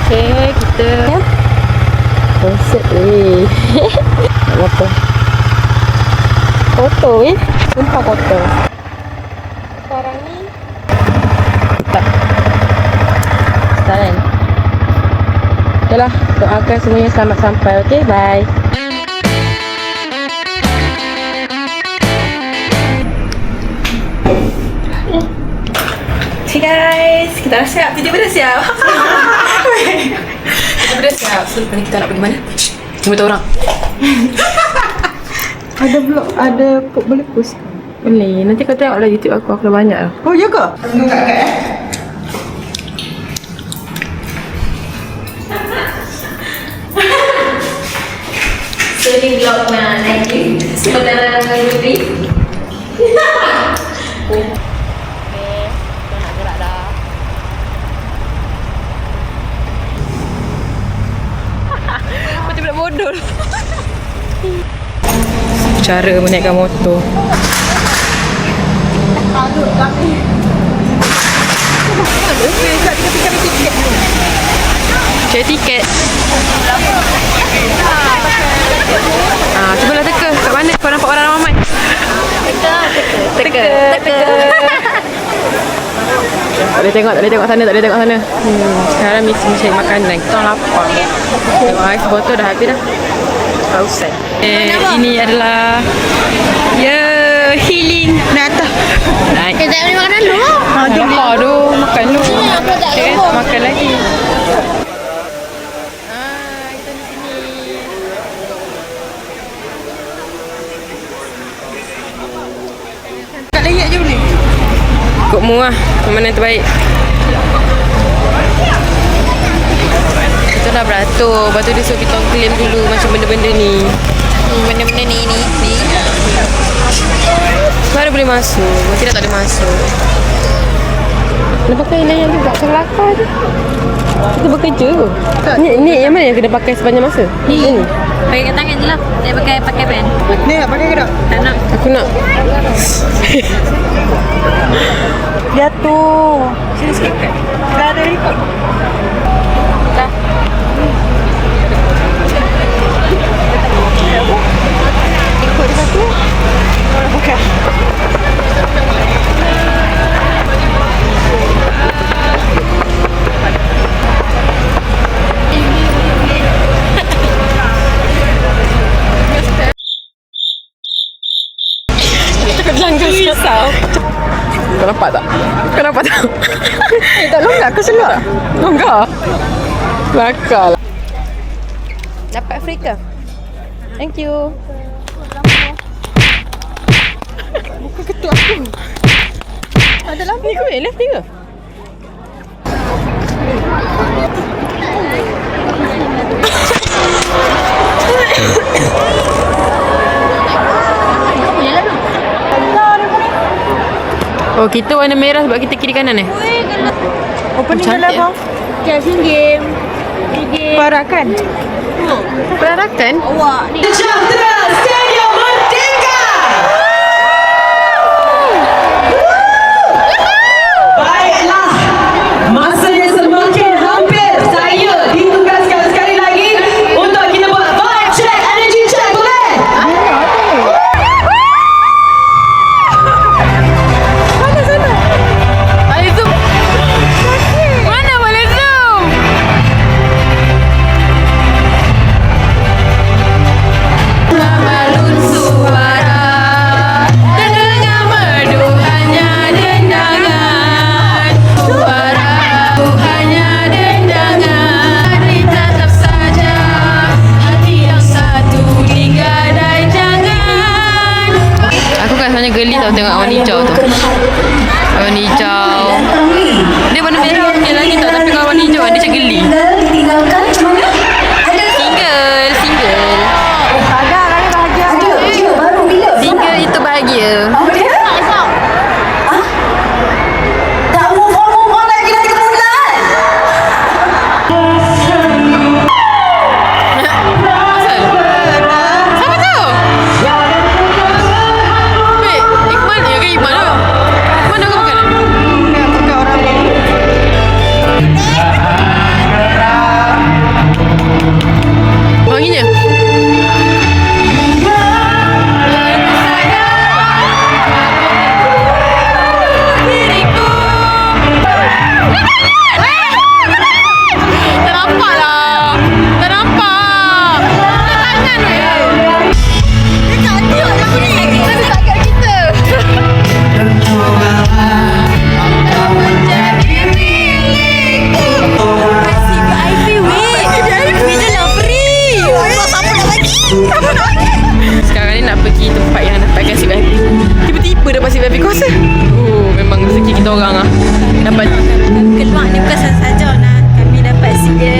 Okay, kita konsert nak apa? Kotor sumpah kotor. Sekarang ni tak kan? Okay lah, doakan semuanya selamat sampai. Okay, bye. Okay guys, kita dah siap. Tiba-tiba dah siap. Tiba-tiba dah siap. So, lepas ni kita nak pergi mana? Jumpa orang. Ada vlog, ada boleh post? Boleh. Nanti kau tengok lah YouTube aku dah banyak lah. Oh, ya ke? So, ni vlog nak naik. Saudara Yuri. Macam budak bodoh. Cara menaikkan motor. Aduh, kami. Kami tiket. Cari tiket. Cubalah teka. Kat mana kau nampak orang ramai? Teka. Tak boleh tengok sana, sekarang mesti cari makanan. Kita orang lapar. Tengok ais botol dah habis dah. Kausan. Ini adalah healing. Nata. Naik. Kita beli makanan dulu. Lapar tu, makan dulu. Okay, makan lagi. Kita di sini. Kat layak je boleh. Ikut mu lah, mana yang terbaik. Kita dah beratur. Lepas tu dia suruh kita claim dulu macam benda-benda ni. Benda-benda ni. Baru boleh masuk. Tidak tak boleh masuk. Kena pakai layan juga. Macam kelakar je. Kita bekerja ke? Ni yang mana yang kena pakai sepanjang masa? Ni. Pakai kat tangan je lah. Dia pakai band. Ni nak pakai ke tak? Tak nak. Aku nak. Dia tu. Sini sikit kan? Dah ada record. Dah. Ikut dia satu. Orang pakai. Langgar risau. Kau nampak tak? Tak longgar ke seluar? Longgar? Lakar lah. Dapat free ke? Thank you. Bukan ketuk aku. Ada lampu ke? Left ke? Oh, kita warna merah sebab kita kiri kanan Opening Cantik dalam ya. Asian Game. Parakan. Perarakan? Awak ni. Sejahtera Stadium Merdeka. Baiklah, masanya semakin hampir. Saya ditugaskan sekali lagi untuk kita buat vibe check, energy check, boleh? Boleh zoom? Mana boleh zoom? Balun suara terdengar merdu hanya dendangan. Suara hanya dendangan. Tetap saja hati yang satu digadai jangan. Aku kan sebenarnya geli tau tengok awan hijau tu. Awan hijau. Dia warna merah okey lagi tau. Tapi kalau warna hijau dia macam geli. Ditinggalkan macam mana? Single. Ada kali bahagia. Ada je baru bila? Single itu bahagia. Okey. Ah? Tak move on lagi dari kemulan. Asal? Siapa tahu? Wait, Iqbal ya ke Iqbal tu? Mana kau makan? Nak pakai orang ni.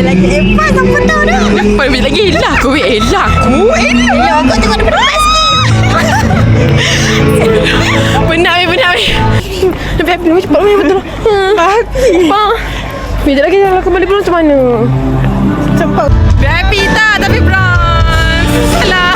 lagi. Pas apa tahu dah. Lebih lagi elah aku. Elah aku. Ya, kau tengok depan sikit. Penat weh. Lebih happy dulu cepat weh betul. Happy. Sekejap lagi kalau kembali pulang macam mana? Cepat. Happy tak tapi bronze. Alah.